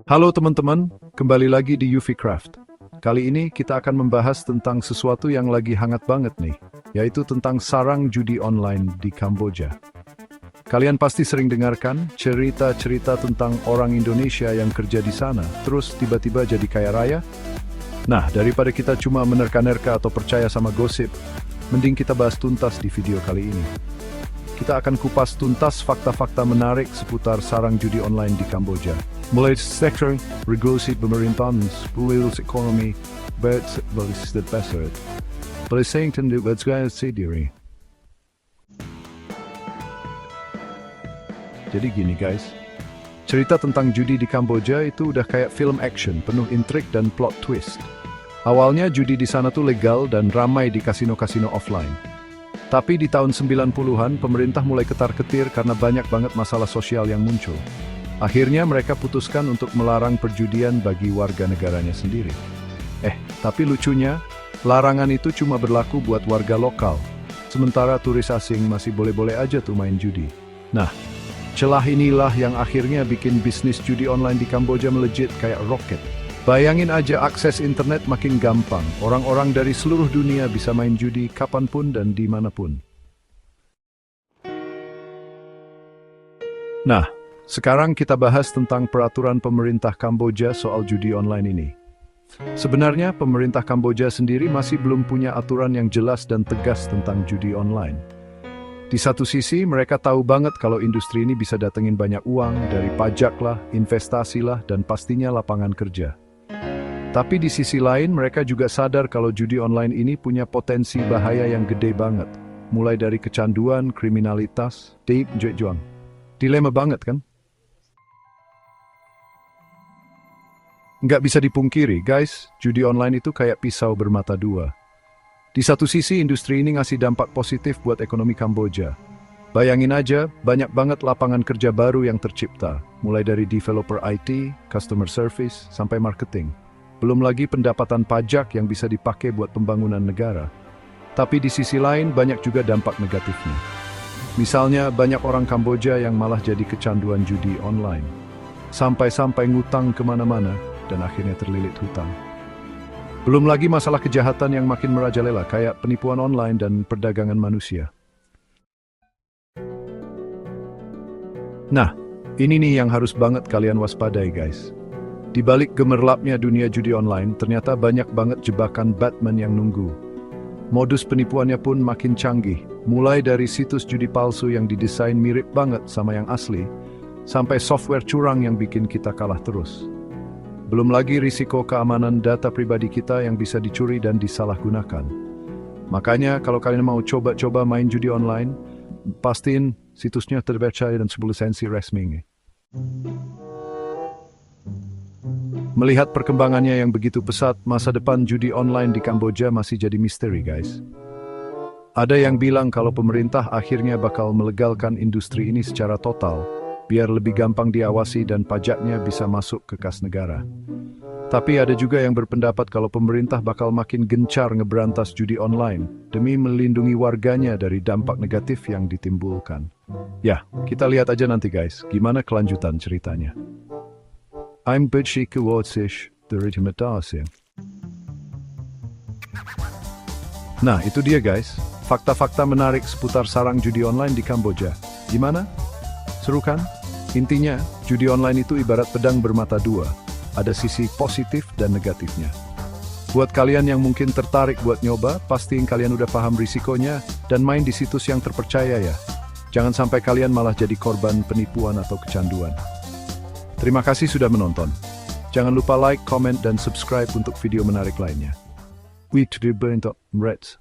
Halo teman-teman, kembali lagi di UV Craft. Kali ini kita akan membahas tentang sesuatu yang lagi hangat banget nih, yaitu tentang sarang judi online di Kamboja. Kalian pasti sering dengarkan cerita-cerita tentang orang Indonesia yang kerja di sana, terus tiba-tiba jadi kaya raya? Nah, daripada kita cuma menerka-nerka atau percaya sama gosip, mending kita bahas tuntas di video kali ini. Kita akan kupas tuntas fakta-fakta menarik seputar sarang judi online di Kamboja. Mulai sektor regulasi pemerintahan, politik ekonomi, dan pasar. Boleh saya tunjuk sendiri. Jadi gini guys, cerita tentang judi di Kamboja itu udah kayak film action, penuh intrik dan plot twist. Awalnya judi di sana tuh legal dan ramai di kasino-kasino offline. Tapi di tahun 90-an, pemerintah mulai ketar-ketir karena banyak banget masalah sosial yang muncul. Akhirnya mereka putuskan untuk melarang perjudian bagi warga negaranya sendiri. Tapi lucunya, larangan itu cuma berlaku buat warga lokal. Sementara turis asing masih boleh-boleh aja tuh main judi. Nah, celah inilah yang akhirnya bikin bisnis judi online di Kamboja melejit kayak roket. Bayangin aja akses internet makin gampang, orang-orang dari seluruh dunia bisa main judi kapanpun dan dimanapun. Nah, sekarang kita bahas tentang peraturan pemerintah Kamboja soal judi online ini. Sebenarnya pemerintah Kamboja sendiri masih belum punya aturan yang jelas dan tegas tentang judi online. Di satu sisi mereka tahu banget kalau industri ini bisa datengin banyak uang dari pajak lah, investasi lah, dan pastinya lapangan kerja. Tapi di sisi lain mereka juga sadar kalau judi online ini punya potensi bahaya yang gede banget. Mulai dari kecanduan, kriminalitas, juang. Dilema banget kan? Nggak bisa dipungkiri guys, judi online itu kayak pisau bermata dua. Di satu sisi industri ini ngasih dampak positif buat ekonomi Kamboja. Bayangin aja, banyak banget lapangan kerja baru yang tercipta. Mulai dari developer IT, customer service, sampai marketing. Belum lagi pendapatan pajak yang bisa dipakai buat pembangunan negara. Tapi di sisi lain banyak juga dampak negatifnya. Misalnya banyak orang Kamboja yang malah jadi kecanduan judi online. Sampai-sampai ngutang kemana-mana dan akhirnya terlilit hutang. Belum lagi masalah kejahatan yang makin merajalela kayak penipuan online dan perdagangan manusia. Nah, ini nih yang harus banget kalian waspadai guys. Di balik gemerlapnya dunia judi online, ternyata banyak banget jebakan Batman yang nunggu. Modus penipuannya pun makin canggih, mulai dari situs judi palsu yang didesain mirip banget sama yang asli, sampai software curang yang bikin kita kalah terus. Belum lagi risiko keamanan data pribadi kita yang bisa dicuri dan disalahgunakan. Makanya kalau kalian mau coba-coba main judi online, pastiin situsnya terpercaya dan berlisensi resmi. Melihat perkembangannya yang begitu pesat, masa depan judi online di Kamboja masih jadi misteri guys. Ada yang bilang kalau pemerintah akhirnya bakal melegalkan industri ini secara total, biar lebih gampang diawasi dan pajaknya bisa masuk ke kas negara. Tapi ada juga yang berpendapat kalau pemerintah bakal makin gencar ngeberantas judi online demi melindungi warganya dari dampak negatif yang ditimbulkan. Ya, kita lihat aja nanti guys, gimana kelanjutan ceritanya. I'm Butchie Kuwotsish, the Rijimatasim. Nah, itu dia guys, fakta-fakta menarik seputar sarang judi online di Kamboja. Gimana? Seru kan? Intinya, judi online itu ibarat pedang bermata dua. Ada sisi positif dan negatifnya. Buat kalian yang mungkin tertarik buat nyoba, pastiin kalian udah paham risikonya dan main di situs yang terpercaya ya. Jangan sampai kalian malah jadi korban penipuan atau kecanduan. Terima kasih sudah menonton. Jangan lupa like, comment, dan subscribe untuk video menarik lainnya. Wih, untuk Reds.